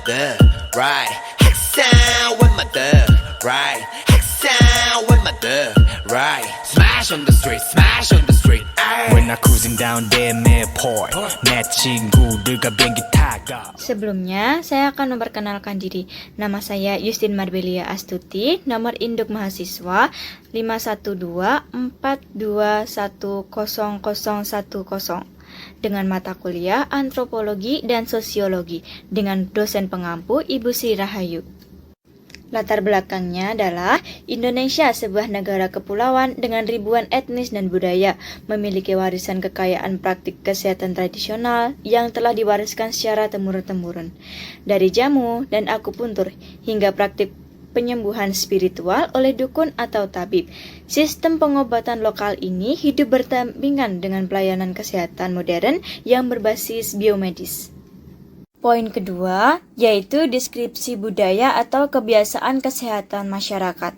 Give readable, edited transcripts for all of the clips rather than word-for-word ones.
thug, right? Hexound with my thug, right? Hexound with my thug, right? Smash on the street, smash on the street. When I cruising down damn airport, 내 친구들과 비행기 타고. Sebelumnya, saya akan memperkenalkan diri. Nama saya Yustin Marbelia Astuti, nomor induk mahasiswa 51242100010 dengan mata kuliah Antropologi dan Sosiologi dengan dosen pengampu Ibu Sri Rahayu. Latar belakangnya adalah Indonesia, sebuah negara kepulauan dengan ribuan etnis dan budaya, memiliki warisan kekayaan praktik kesehatan tradisional yang telah diwariskan secara temurun-temurun. Dari jamu dan akupuntur hingga praktik penyembuhan spiritual oleh dukun atau tabib, sistem pengobatan lokal ini hidup berdampingan dengan pelayanan kesehatan modern yang berbasis biomedis. Poin kedua, yaitu deskripsi budaya atau kebiasaan kesehatan masyarakat.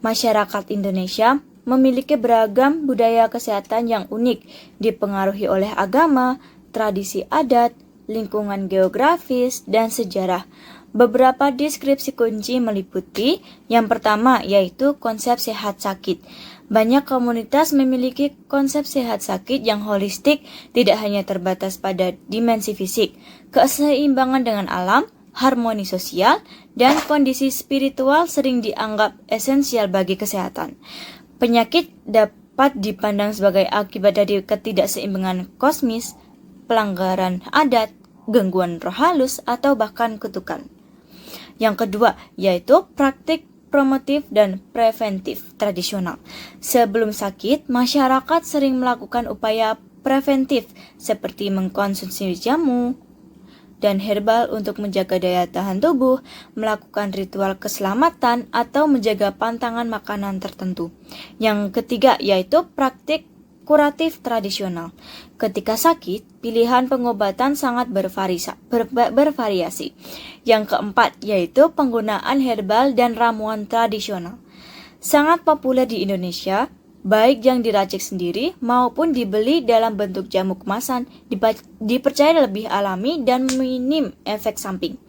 Masyarakat Indonesia memiliki beragam budaya kesehatan yang unik, dipengaruhi oleh agama, tradisi adat, lingkungan geografis, dan sejarah. Beberapa deskripsi kunci meliputi, yang pertama yaitu konsep sehat sakit. Banyak komunitas memiliki konsep sehat sakit yang holistik, tidak hanya terbatas pada dimensi fisik, keseimbangan dengan alam, harmoni sosial, dan kondisi spiritual sering dianggap esensial bagi kesehatan. Penyakit dapat dipandang sebagai akibat dari ketidakseimbangan kosmis, pelanggaran adat, gangguan roh halus, atau bahkan kutukan. Yang kedua, yaitu praktik promotif dan preventif tradisional. Sebelum sakit, masyarakat sering melakukan upaya preventif seperti mengkonsumsi jamu dan herbal untuk menjaga daya tahan tubuh, melakukan ritual keselamatan, atau menjaga pantangan makanan tertentu. Yang ketiga yaitu praktik kuratif tradisional. Ketika sakit, pilihan pengobatan sangat bervariasi. Yang keempat yaitu penggunaan herbal dan ramuan tradisional. Sangat populer di Indonesia, baik yang diracik sendiri maupun dibeli dalam bentuk jamu kemasan, dipercaya lebih alami dan minim efek samping.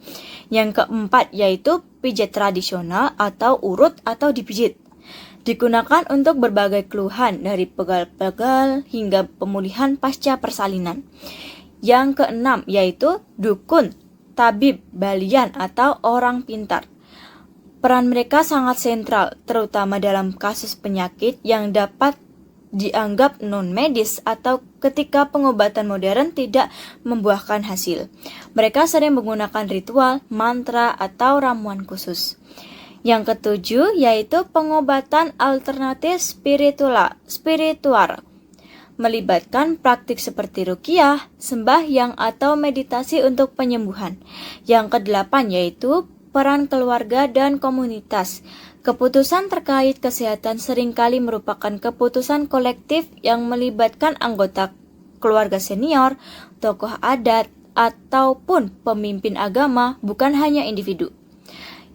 Yang keempat yaitu pijat tradisional atau urut atau dipijit. Digunakan untuk berbagai keluhan dari pegal-pegal hingga pemulihan pasca persalinan. Yang keenam yaitu dukun, tabib, balian atau orang pintar. Peran mereka sangat sentral, terutama dalam kasus penyakit yang dapat dianggap non-medis atau ketika pengobatan modern tidak membuahkan hasil. Mereka sering menggunakan ritual, mantra, atau ramuan khusus. Yang ketujuh yaitu pengobatan alternatif spiritual, melibatkan praktik seperti ruqyah, sembahyang, atau meditasi untuk penyembuhan. Yang kedelapan yaitu peran keluarga dan komunitas. Keputusan terkait kesehatan seringkali merupakan keputusan kolektif yang melibatkan anggota keluarga senior, tokoh adat, ataupun pemimpin agama, bukan hanya individu.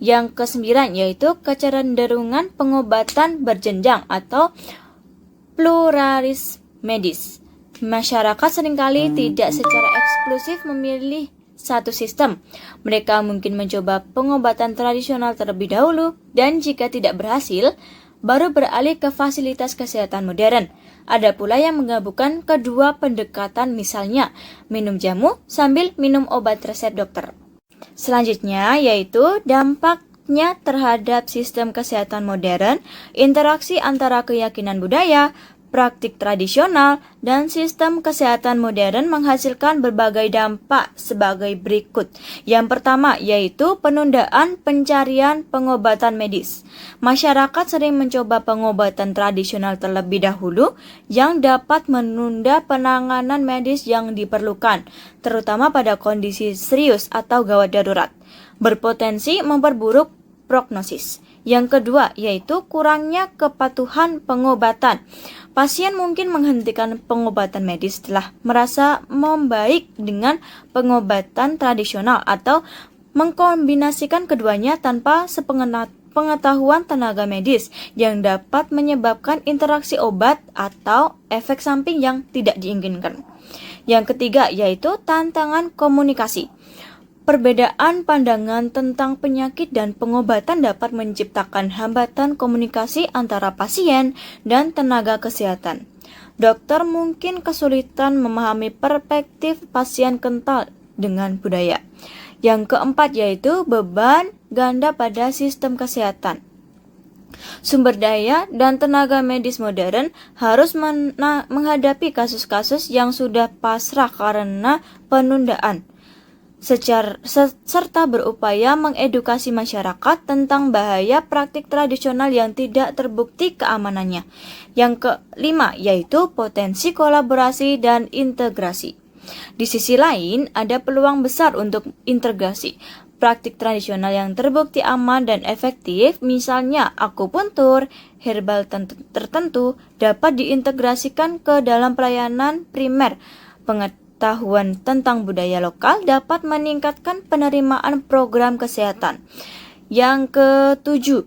Yang kesembilan yaitu kecenderungan pengobatan berjenjang atau pluralis medis. Masyarakat seringkali tidak secara eksklusif memilih satu sistem. Mereka mungkin mencoba pengobatan tradisional terlebih dahulu dan jika tidak berhasil, baru beralih ke fasilitas kesehatan modern. Ada pula yang menggabungkan kedua pendekatan, misalnya minum jamu sambil minum obat resep dokter. Selanjutnya yaitu dampaknya terhadap sistem kesehatan modern, interaksi antara keyakinan budaya, praktik tradisional, dan sistem kesehatan modern menghasilkan berbagai dampak sebagai berikut. Yang pertama yaitu penundaan pencarian pengobatan medis. Masyarakat sering mencoba pengobatan tradisional terlebih dahulu yang dapat menunda penanganan medis yang diperlukan, terutama pada kondisi serius atau gawat darurat, berpotensi memperburuk prognosis. Yang kedua yaitu kurangnya kepatuhan pengobatan. Pasien mungkin menghentikan pengobatan medis setelah merasa membaik dengan pengobatan tradisional atau mengkombinasikan keduanya tanpa sepengetahuan tenaga medis yang dapat menyebabkan interaksi obat atau efek samping yang tidak diinginkan. Yang ketiga yaitu tantangan komunikasi. Perbedaan pandangan tentang penyakit dan pengobatan dapat menciptakan hambatan komunikasi antara pasien dan tenaga kesehatan. Dokter mungkin kesulitan memahami perspektif pasien kental dengan budaya. Yang keempat yaitu beban ganda pada sistem kesehatan. Sumber daya dan tenaga medis modern harus menghadapi kasus-kasus yang sudah pasrah karena penundaan, serta berupaya mengedukasi masyarakat tentang bahaya praktik tradisional yang tidak terbukti keamanannya. Yang kelima yaitu potensi kolaborasi dan integrasi. Di sisi lain, ada peluang besar untuk integrasi. Praktik tradisional yang terbukti aman dan efektif, misalnya akupuntur, herbal tertentu, dapat diintegrasikan ke dalam pelayanan primer. Pengetahuan tentang budaya lokal dapat meningkatkan penerimaan program kesehatan. Yang ketujuh,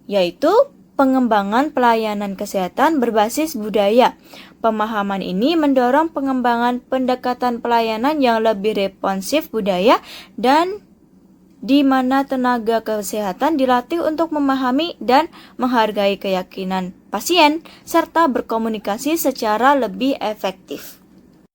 yaitu pengembangan pelayanan kesehatan berbasis budaya. Pemahaman ini mendorong pengembangan pendekatan pelayanan yang lebih responsif budaya dan di mana tenaga kesehatan dilatih untuk memahami dan menghargai keyakinan pasien serta berkomunikasi secara lebih efektif.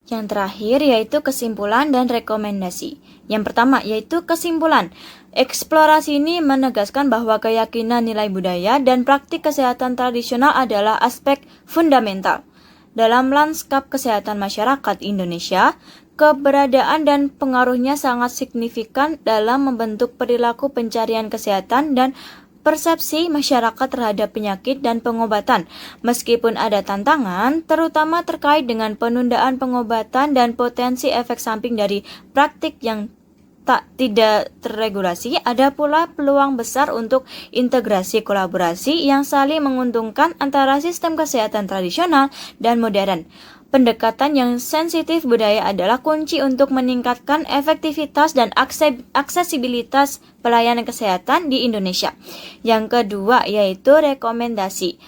Yang terakhir yaitu kesimpulan dan rekomendasi. Yang pertama yaitu kesimpulan. Eksplorasi ini menegaskan bahwa keyakinan nilai budaya dan praktik kesehatan tradisional adalah aspek fundamental dalam lanskap kesehatan masyarakat Indonesia. Keberadaan dan pengaruhnya sangat signifikan dalam membentuk perilaku pencarian kesehatan dan persepsi masyarakat terhadap penyakit dan pengobatan. Meskipun ada tantangan, terutama terkait dengan penundaan pengobatan dan potensi efek samping dari praktik yang tidak terregulasi, ada pula peluang besar untuk integrasi kolaborasi yang saling menguntungkan antara sistem kesehatan tradisional dan modern. Pendekatan yang sensitif budaya adalah kunci untuk meningkatkan efektivitas dan aksesibilitas pelayanan kesehatan di Indonesia. Yang kedua yaitu rekomendasi.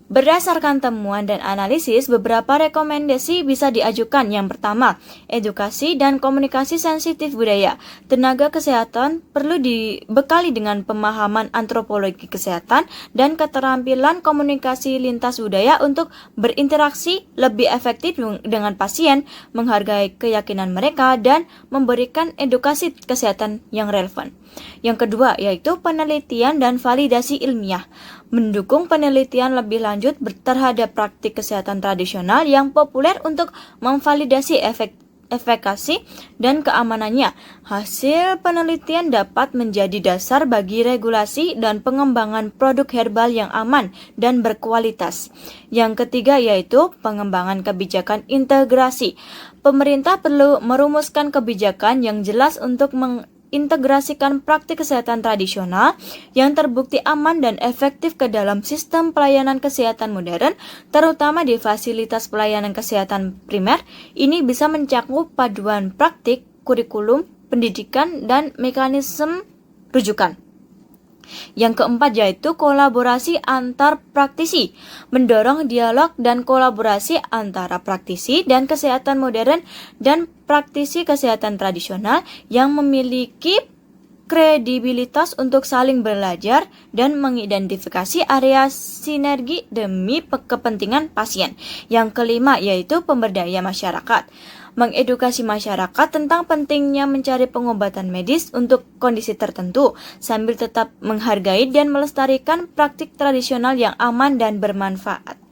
Berdasarkan temuan dan analisis, beberapa rekomendasi bisa diajukan. Yang pertama, edukasi dan komunikasi sensitif budaya. Tenaga kesehatan perlu dibekali dengan pemahaman antropologi kesehatan dan keterampilan komunikasi lintas budaya untuk berinteraksi lebih efektif dengan pasien, menghargai keyakinan mereka, dan memberikan edukasi kesehatan yang relevan. Yang kedua, yaitu penelitian dan validasi ilmiah. Mendukung penelitian lebih lanjut terhadap praktik kesehatan tradisional yang populer untuk memvalidasi efikasi dan keamanannya. Hasil penelitian dapat menjadi dasar bagi regulasi dan pengembangan produk herbal yang aman dan berkualitas. Yang ketiga yaitu pengembangan kebijakan integrasi. Pemerintah perlu merumuskan kebijakan yang jelas untuk integrasikan praktik kesehatan tradisional yang terbukti aman dan efektif ke dalam sistem pelayanan kesehatan modern, terutama di fasilitas pelayanan kesehatan primer. Ini bisa mencakup paduan praktik, kurikulum, pendidikan, dan mekanisme rujukan. Yang keempat yaitu kolaborasi antar praktisi, mendorong dialog dan kolaborasi antara praktisi dan kesehatan modern dan praktisi kesehatan tradisional yang memiliki kredibilitas untuk saling belajar dan mengidentifikasi area sinergi demi kepentingan pasien. Yang kelima yaitu pemberdayaan masyarakat. Mengedukasi masyarakat tentang pentingnya mencari pengobatan medis untuk kondisi tertentu, sambil tetap menghargai dan melestarikan praktik tradisional yang aman dan bermanfaat.